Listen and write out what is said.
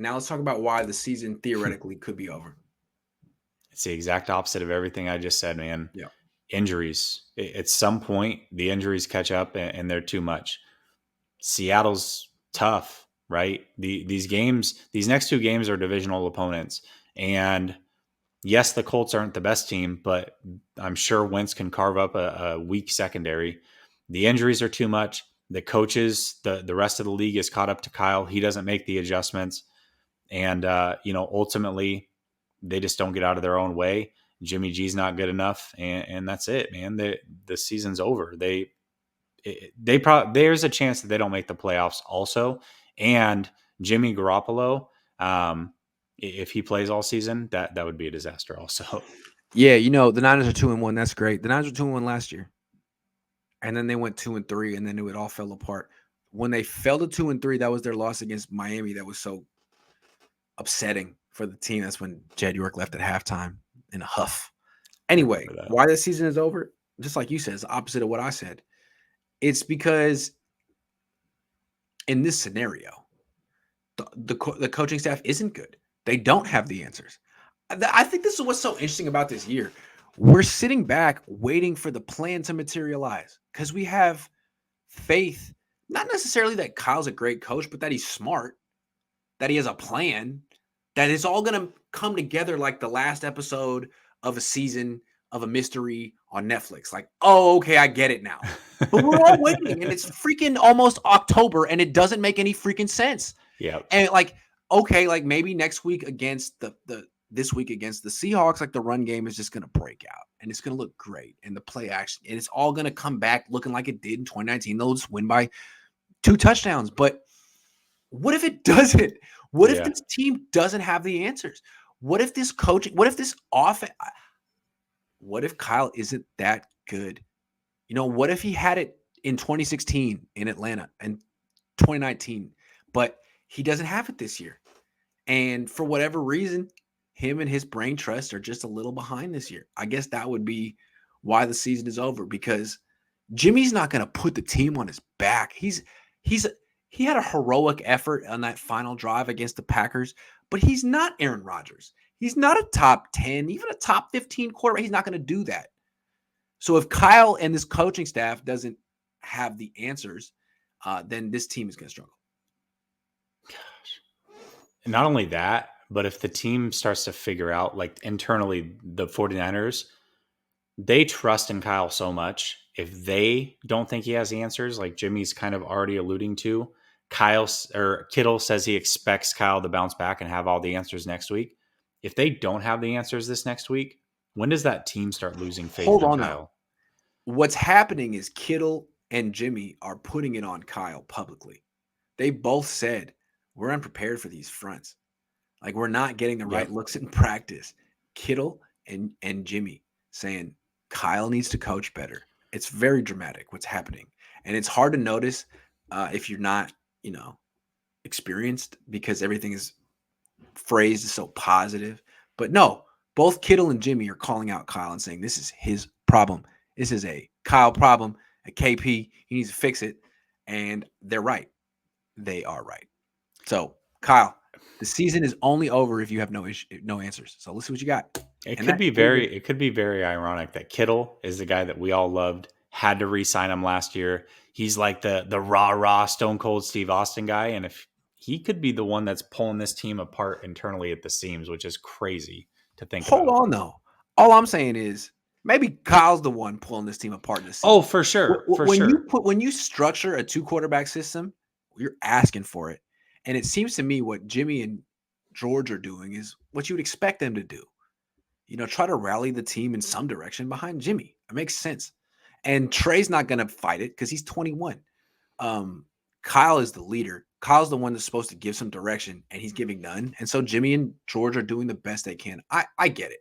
Now let's talk about why the season theoretically could be over. It's the exact opposite of everything I just said, man. Yeah. Injuries. At some point, the injuries catch up and they're too much. Seattle's tough, right? These next two games are divisional opponents. And yes, the Colts aren't the best team, but I'm sure Wentz can carve up a weak secondary. The injuries are too much. The coaches, the rest of the league is caught up to Kyle. He doesn't make the adjustments. And, ultimately, they just don't get out of their own way. Jimmy G's not good enough. And that's it, man. The season's over. There's a chance that they don't make the playoffs also. And Jimmy Garoppolo, if he plays all season, that would be a disaster also. Yeah, the Niners are 2-1. That's great. The Niners were 2-1 last year. And then they went 2-3, and then it all fell apart. When they fell to 2-3, that was their loss against Miami. That was so upsetting for the team. That's when Jed York left at halftime in a huff. Anyway, why the season is over, just like you said, is the opposite of what I said. It's because in this scenario, the coaching staff isn't good. They don't have the answers. I think this is what's so interesting about this year. We're sitting back waiting for the plan to materialize because we have faith, not necessarily that Kyle's a great coach, but that he's smart, that he has a plan, that it's all going to come together like the last episode of a season of a mystery on Netflix. Like, oh, okay, I get it now. But we're all waiting, and it's freaking almost October, and it doesn't make any freaking sense. Yeah. And okay, maybe next week against this week against the Seahawks, the run game is just going to break out, and it's going to look great, and the play action, and it's all going to come back looking like it did in 2019. They'll just win by 2 touchdowns. But what if it doesn't? What if this team doesn't have the answers? What if this coaching? What if this offense? What if Kyle isn't that good? What if he had it in 2016 in Atlanta and 2019, but he doesn't have it this year? And for whatever reason, him and his brain trust are just a little behind this year. I guess that would be why the season is over, because Jimmy's not going to put the team on his back. He had a heroic effort on that final drive against the Packers, but he's not Aaron Rodgers. He's not a top 10, even a top 15 quarterback. He's not going to do that. So if Kyle and this coaching staff doesn't have the answers, then this team is going to struggle. Gosh. And not only that, but if the team starts to figure out, internally, the 49ers, they trust in Kyle so much. If they don't think he has the answers, like Jimmy's kind of already alluding to, Kittle says he expects Kyle to bounce back and have all the answers next week. If they don't have the answers this next week, when does that team start losing faith in Kyle? Now. What's happening is Kittle and Jimmy are putting it on Kyle publicly. They both said, we're unprepared for these fronts. We're not getting the right looks in practice. Kittle and Jimmy saying Kyle needs to coach better. It's very dramatic what's happening. And it's hard to notice if you're not, experienced, because everything is phrased so positive. But no, both Kittle and Jimmy are calling out Kyle and saying this is his problem. This is a Kyle problem, a KP. He needs to fix it. And they're right. They are right. So, Kyle, the season is only over if you have no answers. So let's see what you got. It could be very ironic that Kittle is the guy that we all loved, had to re-sign him last year. He's like the rah Stone Cold Steve Austin guy, and if he could be the one that's pulling this team apart internally at the seams, which is crazy to think about. Hold on, though. All I'm saying is maybe Kyle's the one pulling this team apart in the season. Oh, for sure. When you structure a 2-quarterback system, you're asking for it. And it seems to me what Jimmy and George are doing is what you would expect them to do. Try to rally the team in some direction behind Jimmy. It makes sense. And Trey's not going to fight it because he's 21. Kyle is the leader. Kyle's the one that's supposed to give some direction, and he's giving none. And so Jimmy and George are doing the best they can. I get it.